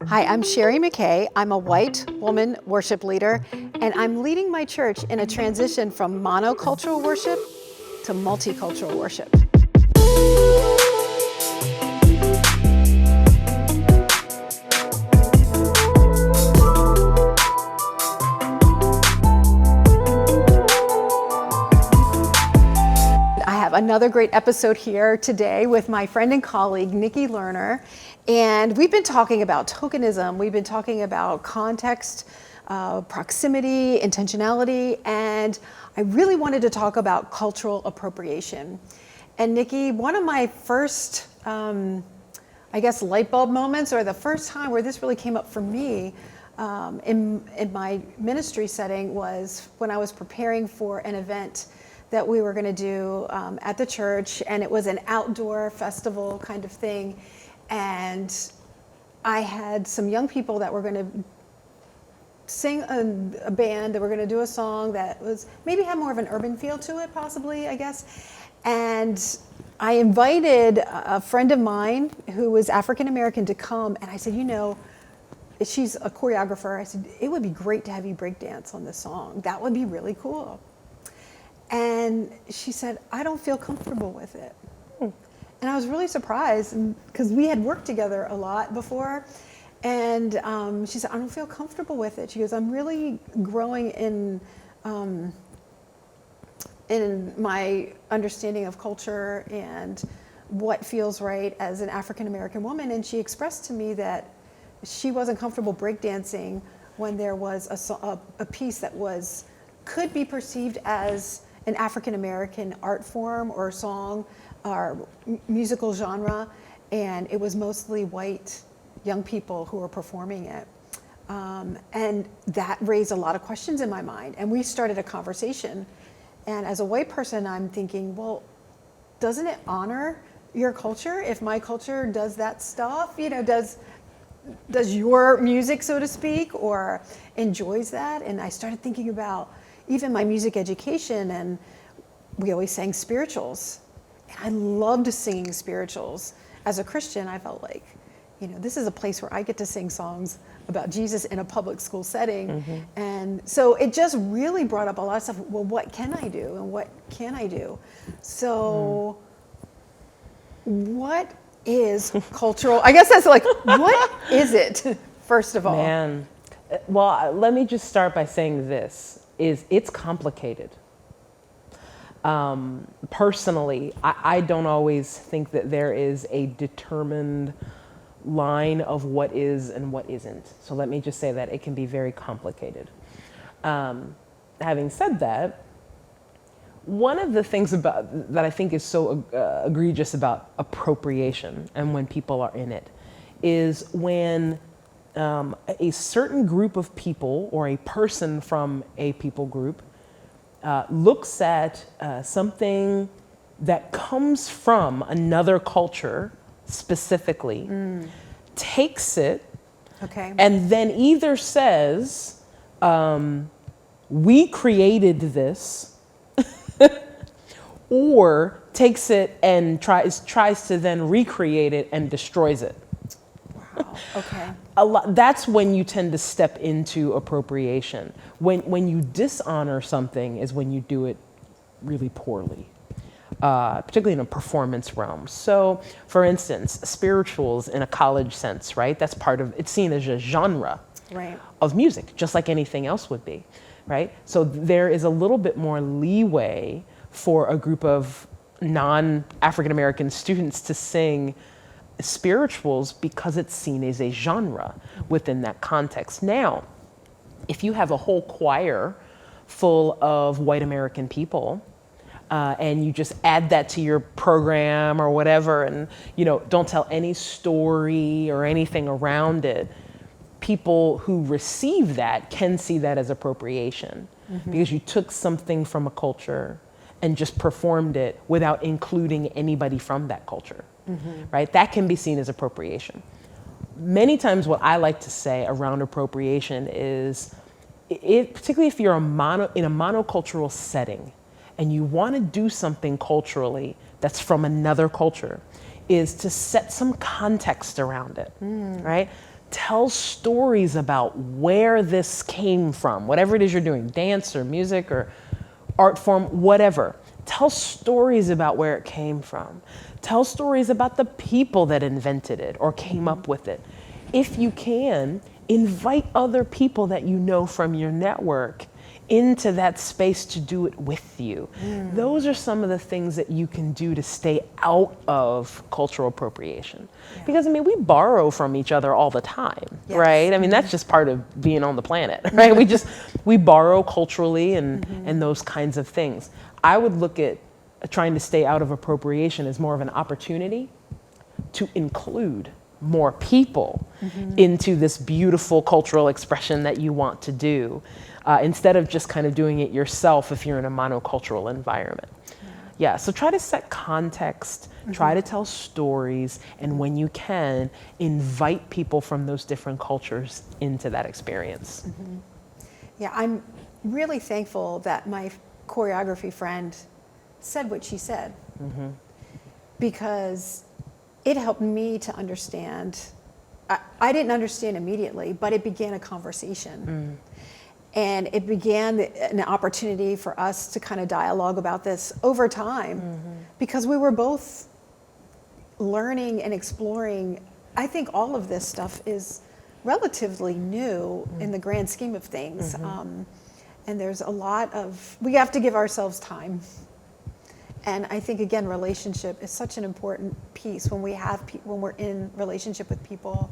Hi, I'm Sherry McKay. I'm a white woman worship leader, and I'm leading my church in a transition from monocultural worship to multicultural worship. I have another great episode here today with my friend and colleague, Nikki Lerner. And we've been talking about tokenism. We've been talking about context, proximity, intentionality, and I really wanted to talk about cultural appropriation. And Nikki, one of my first, light bulb moments, or the first time where this really came up for me in my ministry setting, was when I was preparing for an event that we were going to do at the church, and it was an outdoor festival kind of thing. And I had some young people that were going to sing a band, that were going to do a song that was maybe had more of an urban feel to it, possibly, I guess. And I invited a friend of mine who was African American to come, and I said, you know, she's a choreographer. I said, it would be great to have you break dance on this song. That would be really cool. And she said, I don't feel comfortable with it. And I was really surprised because we had worked together a lot before. And she said, I don't feel comfortable with it. She goes, I'm really growing in my understanding of culture and what feels right as an African American woman. And she expressed to me that she wasn't comfortable breakdancing when there was a piece that could be perceived as an African American art form or song or musical genre, and it was mostly white young people who were performing it. And that raised a lot of questions in my mind, and we started a conversation. And as a white person, I'm thinking, well, doesn't it honor your culture if my culture does that stuff? You know, does your music, so to speak, or enjoys that? And I started thinking about even my music education, and we always sang spirituals. And I loved singing spirituals. As a Christian, I felt like, you know, this is a place where I get to sing songs about Jesus in a public school setting. Mm-hmm. And so it just really brought up a lot of stuff. Well, what can I do and what can I do? So what is cultural? I guess that's like, what is it, first of all? Man, well, let me just start by saying this. It's complicated. Personally, I don't always think that there is a determined line of what is and what isn't. So let me just say that it can be very complicated. Having said that, one of the things that I think is so egregious about appropriation and when people are in it is when a certain group of people or a person from a people group looks at something that comes from another culture specifically, takes it, and then either says, we created this, or takes it and tries to then recreate it and destroys it. Okay. That's when you tend to step into appropriation. When you dishonor something is when you do it really poorly, particularly in a performance realm. So, for instance, spirituals in a college sense, right? That's it's seen as a genre of music, just like anything else would be, right? So there is a little bit more leeway for a group of non-African American students to sing spirituals because it's seen as a genre within that context. Now, if you have a whole choir full of white American people and you just add that to your program or whatever, and you know, don't tell any story or anything around it, people who receive that can see that as appropriation, because you took something from a culture and just performed it without including anybody from that culture. Right? That can be seen as appropriation. Many times what I like to say around appropriation is, particularly if you're in a monocultural setting and you want to do something culturally that's from another culture, is to set some context around it, right? tell stories about where this came from, whatever it is you're doing, dance or music or art form, whatever. Tell stories about where it came from. Tell stories about the people that invented it or came up with it. If you can, invite other people that you know from your network into that space to do it with you. Those are some of the things that you can do to stay out of cultural appropriation. Yeah. Because I mean, we borrow from each other all the time, Yes. right? I mean, that's just part of being on the planet, right? We borrow culturally and those kinds of things. I would look at trying to stay out of appropriation as more of an opportunity to include more people into this beautiful cultural expression that you want to do, instead of just kind of doing it yourself if you're in a monocultural environment. Yeah, so try to set context, try to tell stories, and when you can, invite people from those different cultures into that experience. Yeah, I'm really thankful that my choreography friend said what she said, because it helped me to understand. I didn't understand immediately, but it began a conversation. And it began an opportunity for us to kind of dialogue about this over time, because we were both learning and exploring. I think all of this stuff is relatively new in the grand scheme of things. And there's a lot of, we have to give ourselves time. And I think, again, relationship is such an important piece when we're in relationship with people.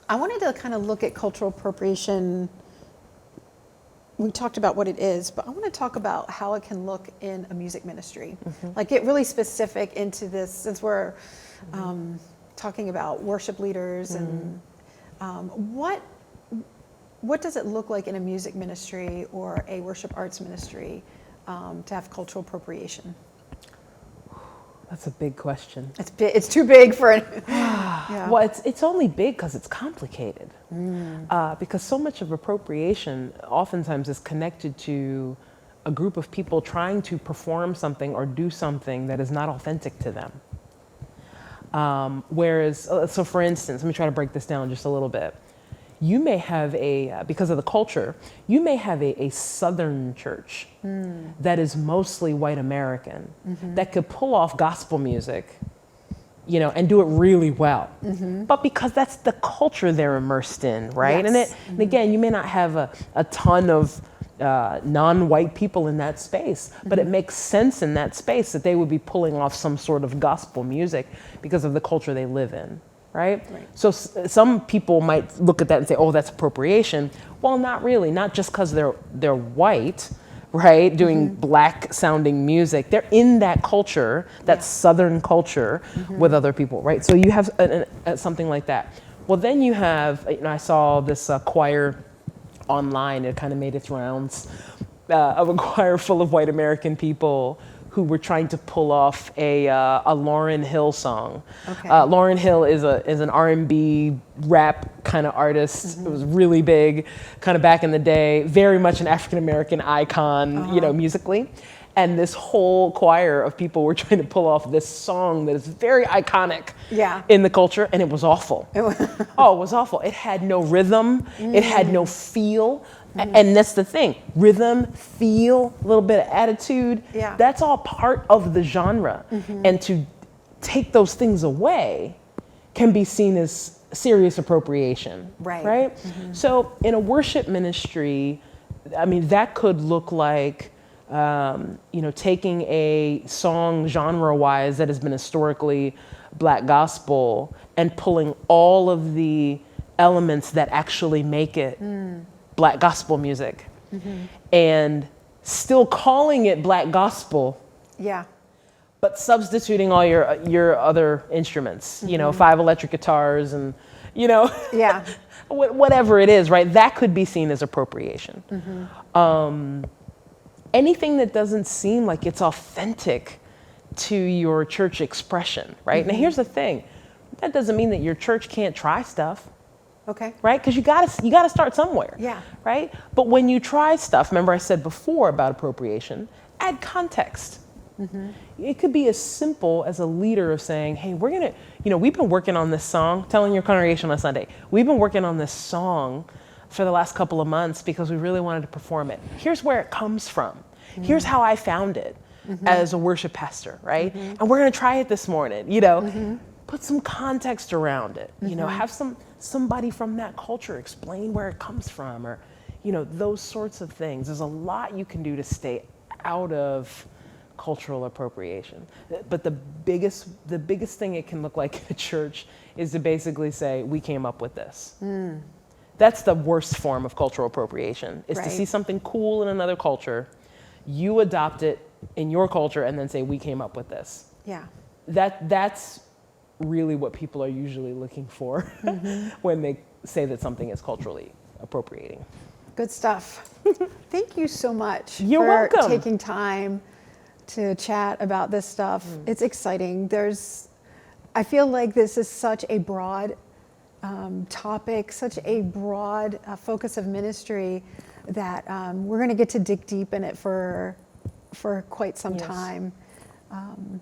I wanted to kind of look at cultural appropriation. We talked about what it is, but I want to talk about how it can look in a music ministry. Like, get really specific into this, since we're talking about worship leaders and what does it look like in a music ministry or a worship arts ministry to have cultural appropriation? That's a big question. It's too big for it. Yeah. Well, it's only big because it's complicated. Because so much of appropriation oftentimes is connected to a group of people trying to perform something or do something that is not authentic to them. Whereas, so for instance, let me try to break this down just a little bit. You may have because of the culture, you may have a Southern church that is mostly white American that could pull off gospel music, and do it really well. But because that's the culture they're immersed in, right? Yes. And again, you may not have a ton of non-white people in that space, but it makes sense in that space that they would be pulling off some sort of gospel music because of the culture they live in. Right? So some people might look at that and say, oh, that's appropriation. Well, not really, not just because they're white, right, doing black sounding music. They're in that culture, that Southern culture with other people, right? So you have something like that. Well, then you have, I saw this choir online, it kind of made its rounds, of a choir full of white American people who were trying to pull off a Lauryn Hill song. Okay. Lauryn Hill is an R&B rap kind of artist. It was really big, kind of back in the day. Very much an African American icon, musically. And this whole choir of people were trying to pull off this song that is very iconic in the culture, and it was awful. It was awful. It had no rhythm. It had no feel. And that's the thing, rhythm, feel, a little bit of attitude, that's all part of the genre. And to take those things away can be seen as serious appropriation, right? So in a worship ministry, I mean, that could look like, taking a song genre-wise that has been historically black gospel and pulling all of the elements that actually make it black gospel music, and still calling it black gospel, but substituting all your other instruments, 5 electric guitars and whatever it is, right? That could be seen as appropriation. Anything that doesn't seem like it's authentic to your church expression, right? Now here's the thing, that doesn't mean that your church can't try stuff. Okay. Right? Because you gotta start somewhere. Yeah. Right? But when you try stuff, remember I said before about appropriation, add context. It could be as simple as a leader of saying, hey, we've been working on this song, telling your congregation on Sunday, we've been working on this song for the last couple of months because we really wanted to perform it. Here's where it comes from. Here's how I found it as a worship pastor, right? And we're gonna try it this morning, put some context around it, have somebody from that culture explain where it comes from, or, those sorts of things. There's a lot you can do to stay out of cultural appropriation. But the biggest thing it can look like in a church is to basically say, we came up with this. That's the worst form of cultural appropriation, is to see something cool in another culture, you adopt it in your culture, and then say, we came up with this. Yeah. That's really what people are usually looking for when they say that something is culturally appropriating. Good stuff. Thank you so much You're for welcome. taking time to chat about this stuff. It's exciting. I feel like this is such a broad topic, such a broad focus of ministry that we're going to get to dig deep in it for quite some time.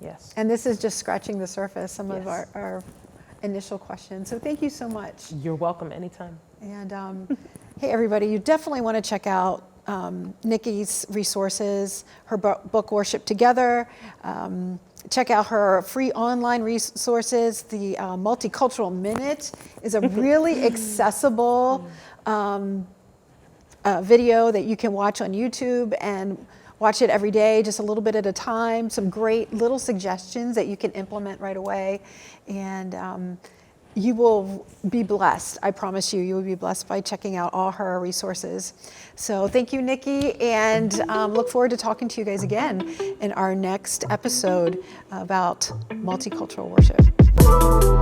Yes. And this is just scratching the surface, some of Yes. our initial questions. So thank you so much. You're welcome anytime. And hey, everybody, you definitely want to check out Nikki's resources, her book, Worship Together. Check out her free online resources. The Multicultural Minute is a really accessible video that you can watch on YouTube and watch it every day, just a little bit at a time. Some great little suggestions that you can implement right away. And you will be blessed. I promise you, you will be blessed by checking out all her resources. So thank you, Nikki, and look forward to talking to you guys again in our next episode about multicultural worship.